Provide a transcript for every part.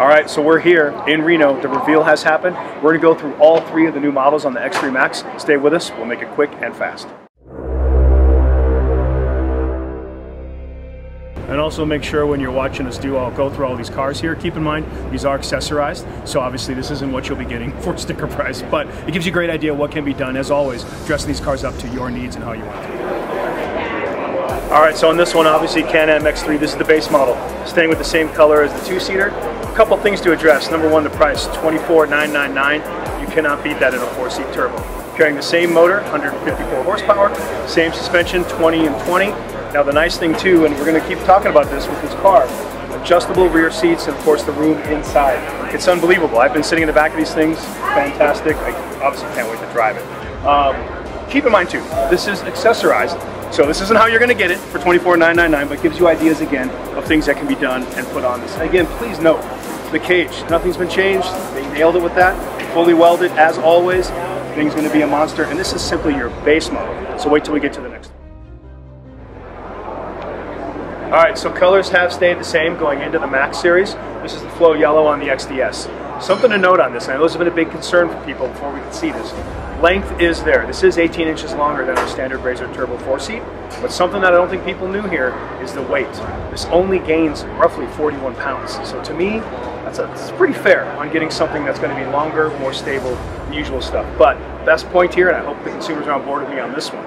All right, so we're here in Reno. The reveal has happened. We're gonna go through all three of the new models on the X3 MAX. Stay with us, we'll make it quick and fast. And also make sure when you're watching us go through all these cars here, keep in mind these are accessorized, so obviously this isn't what you'll be getting for sticker price, but it gives you a great idea what can be done, as always, dressing these cars up to your needs and how you want to. All right, so on this one, obviously Can-Am X3, this is the base model, staying with the same color as the two-seater. A couple things to address. Number one, the price, $24,999. You cannot beat that in a four-seat turbo. Carrying the same motor, 154 horsepower, same suspension, 20 and 20. Now the nice thing too, and we're going to keep talking about this with this car, adjustable rear seats and of course the room inside. It's unbelievable. I've been sitting in the back of these things, fantastic. I obviously can't wait to drive it. Keep in mind too, this is accessorized, so this isn't how you're going to get it for $24,999, but gives you ideas again of things that can be done and put on this. And again, please note, the cage, nothing's been changed. They nailed it with that, fully welded as always. The thing's going to be a monster, and this is simply your base model. So wait till we get to the next one. All right, so colors have stayed the same going into the Max series. This is the Flow Yellow on the XDS. Something to note on this, and I know this has been a big concern for people before we could see this. Length is there. This is 18 inches longer than our standard Razor Turbo 4-seat, but something that I don't think people knew here is the weight. This only gains roughly 41 pounds. So to me, that's pretty fair on getting something that's going to be longer, more stable, the usual stuff. But best point here, and I hope the consumers are on board with me on this one,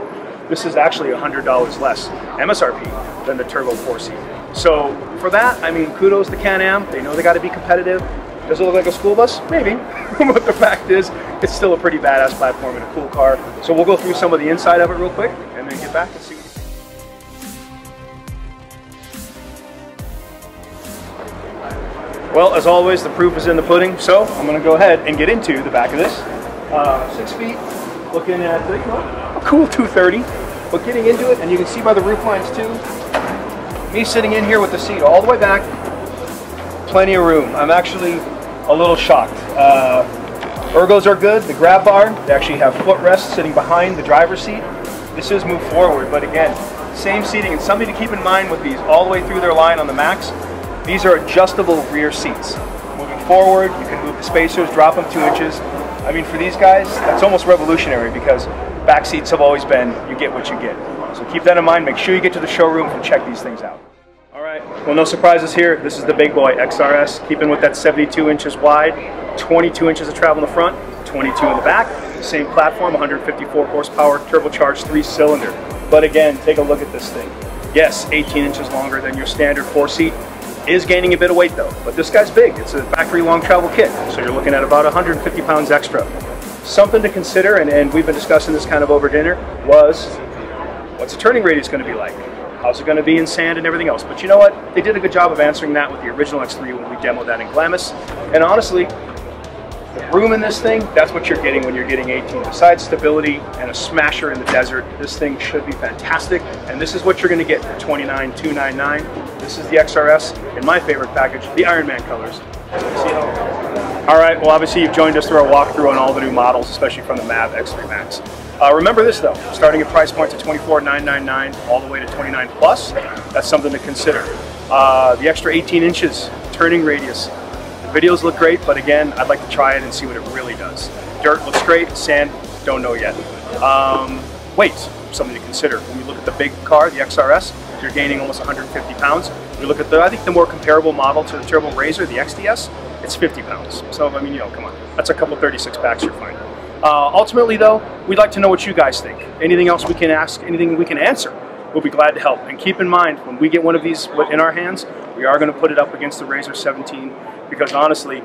this is actually $100 less MSRP than the Turbo 4-seat. So for that, I mean, kudos to Can-Am. They know they got to be competitive. Does it look like a school bus? Maybe. But the fact is, it's still a pretty badass platform and a cool car. So we'll go through some of the inside of it real quick and then get back and see what you think. Well, as always, the proof is in the pudding. So I'm going to go ahead and get into the back of this. 6 feet, looking at, a cool 230. But getting into it, and you can see by the roof lines too, me sitting in here with the seat all the way back, plenty of room. I'm actually a little shocked. Ergos are good, the grab bar, they actually have footrests sitting behind the driver's seat. This is move forward, but again, same seating, and something to keep in mind with these all the way through their line on the Max, these are adjustable rear seats. Moving forward, you can move the spacers, drop them 2 inches. I mean, for these guys, that's almost revolutionary because back seats have always been, you get what you get. So keep that in mind, make sure you get to the showroom and check these things out. All right, well, no surprises here. This is the big boy XRS, keeping with that 72 inches wide, 22 inches of travel in the front, 22 in the back. Same platform, 154 horsepower, turbocharged 3-cylinder. But again, take a look at this thing. Yes, 18 inches longer than your standard 4-seat. Is gaining a bit of weight though, but this guy's big. It's a factory long travel kit, so you're looking at about 150 pounds extra. Something to consider, and we've been discussing this kind of over dinner, was what's the turning radius going to be like? How's it going to be in sand and everything else? But you know what? They did a good job of answering that with the original X3 when we demoed that in Glamis. And honestly, the room in this thing, that's what you're getting when you're getting 18. Besides stability and a smasher in the desert, this thing should be fantastic. And this is what you're going to get for $29,299. This is the XRS in my favorite package, the Iron Man colors. All right, well, obviously you've joined us through our walkthrough on all the new models, especially from the Mav X3 MAX. Remember this though, starting at price points of $24,999 all the way to $29 plus, that's something to consider. The extra 18 inches turning radius. The videos look great, but again, I'd like to try it and see what it really does. Dirt looks great, sand, don't know yet. Weight, something to consider. When we look at the big car, the XRS, you're gaining almost 150 pounds. We look at I think the more comparable model to the Turbo Razor, the XDS, it's 50 pounds. So, I mean, you know, come on. That's a couple 36 packs, you're fine. Ultimately, though, we'd like to know what you guys think. Anything else we can ask, anything we can answer, we'll be glad to help. And keep in mind, when we get one of these in our hands, we are going to put it up against the Razor 17 because honestly,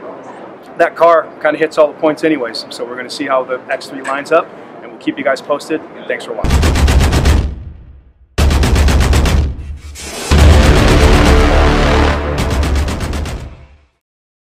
that car kind of hits all the points anyways. So we're going to see how the X3 lines up, and we'll keep you guys posted. Thanks for watching.